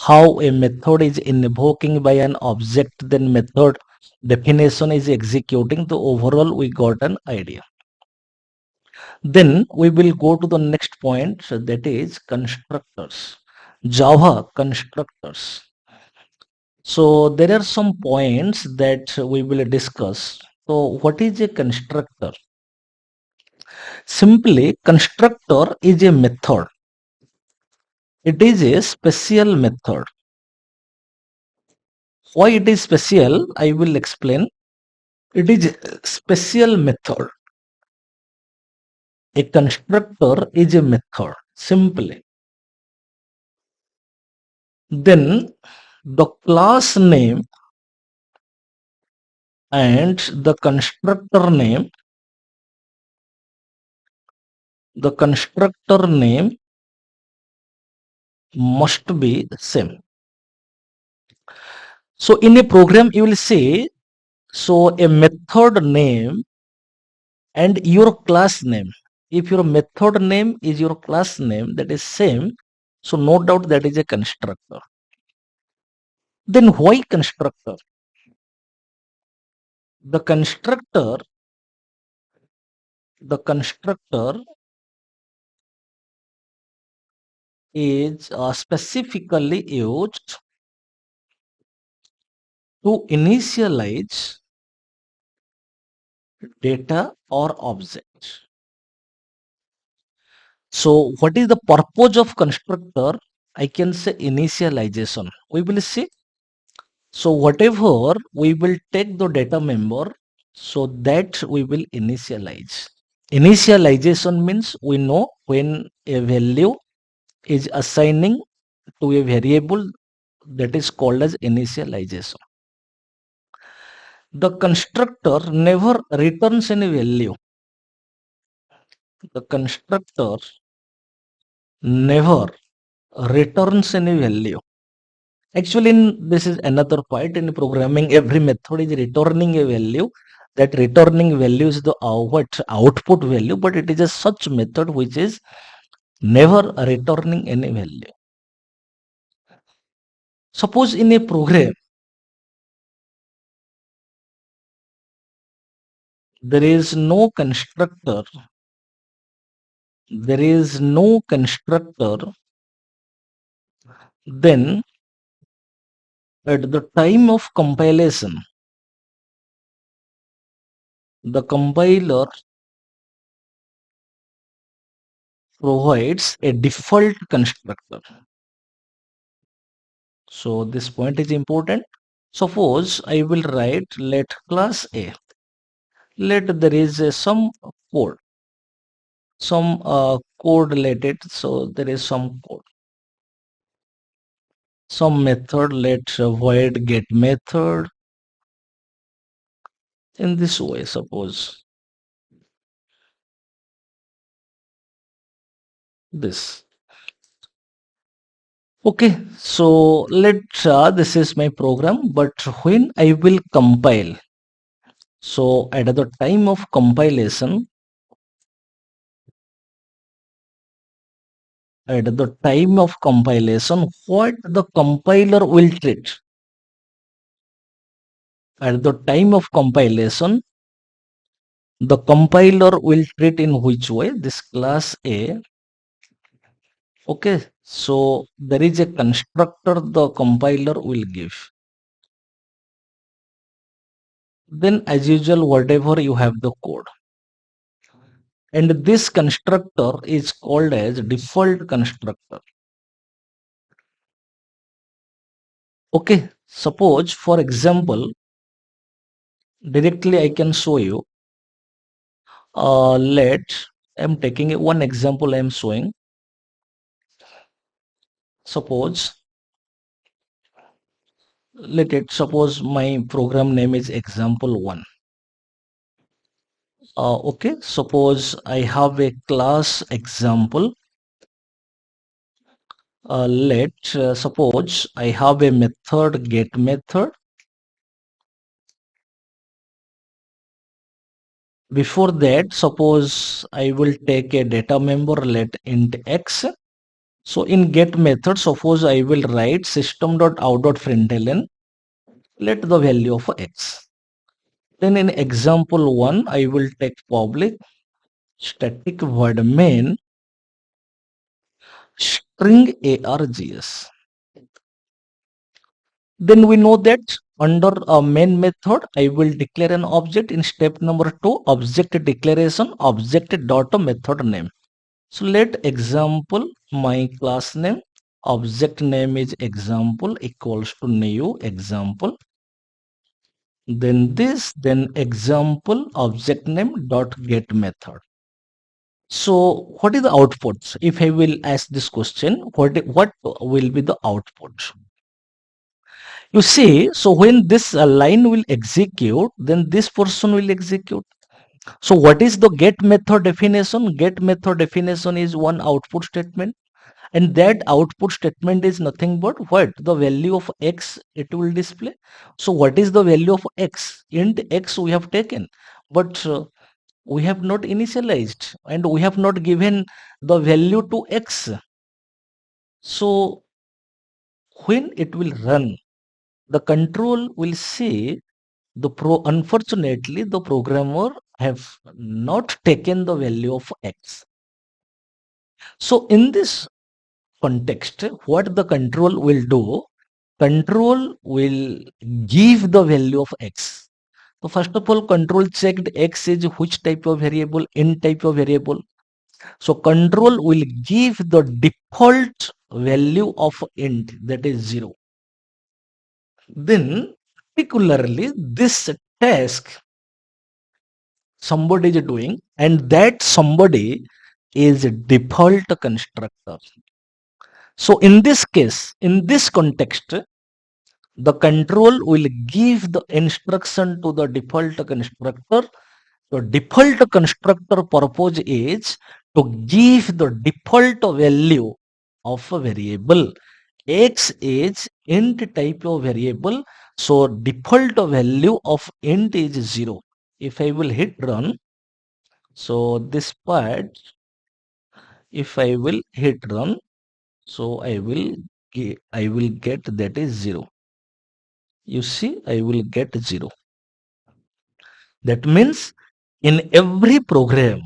how a method is invoking by an object, then method definition is executing. The overall we got an idea. Then we will go to the next point, so that is constructors. Java constructors. So there are some points that we will discuss. So what is a constructor? Simply, constructor is a method. It is a special method. Why it is special, I will explain. It is a special method. A constructor is a method, simply. Then the class name and the constructor name must be the same. So in a program you will say, so a method name and your class name. If your method name is your class name, that is same, so no doubt that is a constructor. Then why constructor? The constructor is specifically used to initialize data or object. So what is the purpose of constructor? I can say initialization. We will see. So whatever we will take the data member, so that we will initialize. Initialization means we know when a value is assigning to a variable, that is called as initialization. The constructor never returns any value. The constructor never returns any value. Actually, this is another point in programming. Every method is returning a value. That returning value is the output value, but it is a such method which is never returning any value. Suppose in a program there is no constructor, then at the time of compilation, the compiler provides a default constructor. So this point is important. Suppose I will write, let class A, let there is some code, code related. So there is some code, some method, let void get method, in this way. Suppose this. Okay, so this is my program, but when I will compile, so at the time of compilation, what the compiler will treat. At the time of compilation, the compiler will treat in which way? This class A. Okay, so there is a constructor the compiler will give. Then as usual, whatever you have the code. And this constructor is called as default constructor. Okay, suppose for example, directly I can show you. I'm taking one example I am showing. Suppose suppose my program name is example1. Okay, suppose I have a class example. Suppose I have a method get method. Before that, suppose I will take a data member, let int x. So in get method, suppose I will write system.out.println, let the value of x. Then in example 1, I will take public static void main string args. Then we know that under a main method, I will declare an object in step number 2, object declaration, object dot method name. So let example my class name, object name is example equals to new example. Then this, then example object name dot get method. So what is the output? If I will ask this question, what will be the output? You see, so when this line will execute, then this portion will execute. So what is the get method definition? Get method definition is one output statement, and that output statement is nothing but what? The value of x it will display. So what is the value of x? Int x we have taken, but we have not initialized and we have not given the value to x. So when it will run, the control will say unfortunately the programmer have not taken the value of x. So in this context, what the control will do, control will give the value of x. So first of all, control checked x is which type of variable, int type of variable. So control will give the default value of int, that is 0. Then particularly this task somebody is doing, and that somebody is default constructor. So in this case, in this context, the control will give the instruction to the default constructor. The default constructor purpose is to give the default value of a variable. X is int type of variable, so default value of int is 0. If I will hit run, so this part, if I will hit run, so I will get that is 0. You see, I will get 0. That means in every program,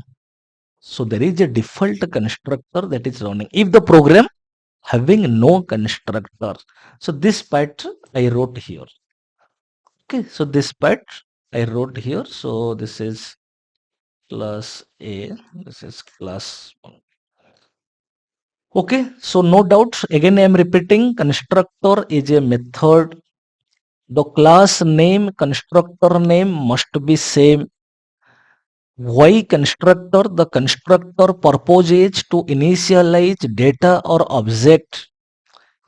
so there is a default constructor that is running. If the program having no constructor, so this part I wrote here. Okay, so this part I wrote here. So this is class A, this is class 1. Okay, so no doubt, again I am repeating, constructor is a method. The class name, constructor name must be same. Why constructor? The constructor purpose is to initialize data or object.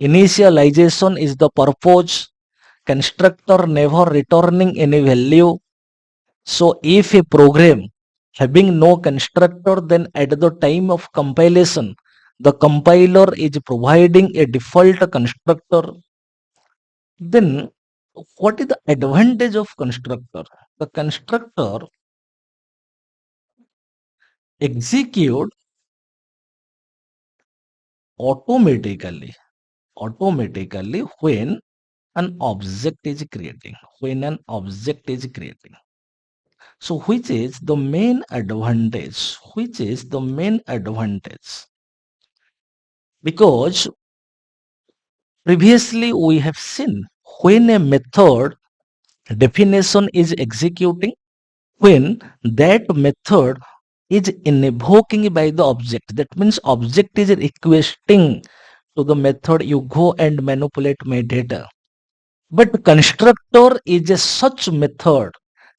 Initialization is the purpose. Constructor never returning any value. So if a program having no constructor, then at the time of compilation, the compiler is providing a default constructor. Then what is the advantage of constructor? The constructor execute automatically when an object is creating. So which is the main advantage? Because previously we have seen when a method definition is executing, when that method is invoking by the object, that means object is requesting to the method, you go and manipulate my data. But constructor is a such method.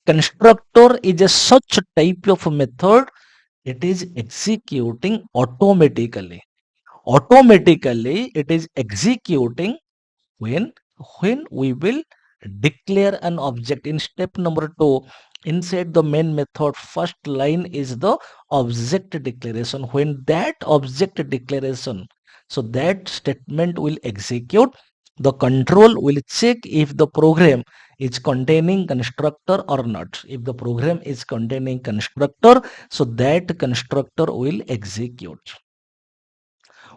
Constructor is a such type of method. It is executing automatically. Automatically, it is executing when we will declare an object in step number 2. Inside the main method, first line is the object declaration. When that object declaration, so that statement will execute, the control will check if the program is containing constructor or not. If the program is containing constructor, so that constructor will execute.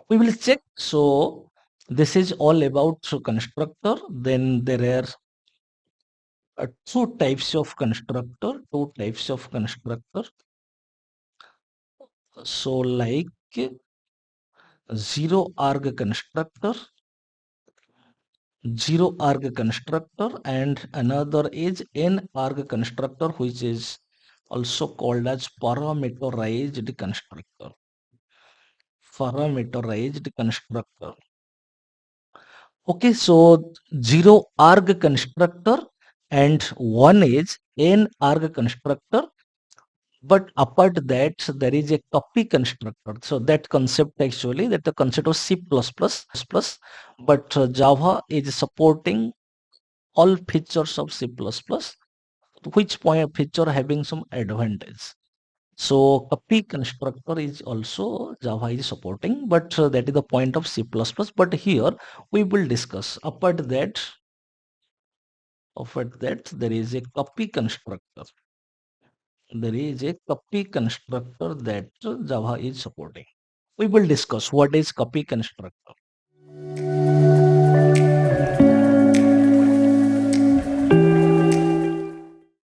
We will check. So this is all about constructor. Then there are two types of constructor. So like zero arg constructor, and another is n arg constructor, which is also called as parameterized constructor. Okay, so zero arg constructor and one is n arg constructor. But apart that, there is a copy constructor. So that concept, actually, that the concept of C++, but Java is supporting all features of C++, which point feature having some advantage. So copy constructor is also Java is supporting, but that is the point of C++. But here we will discuss. Apart that, there is a copy constructor. That Java is supporting. We will discuss what is copy constructor.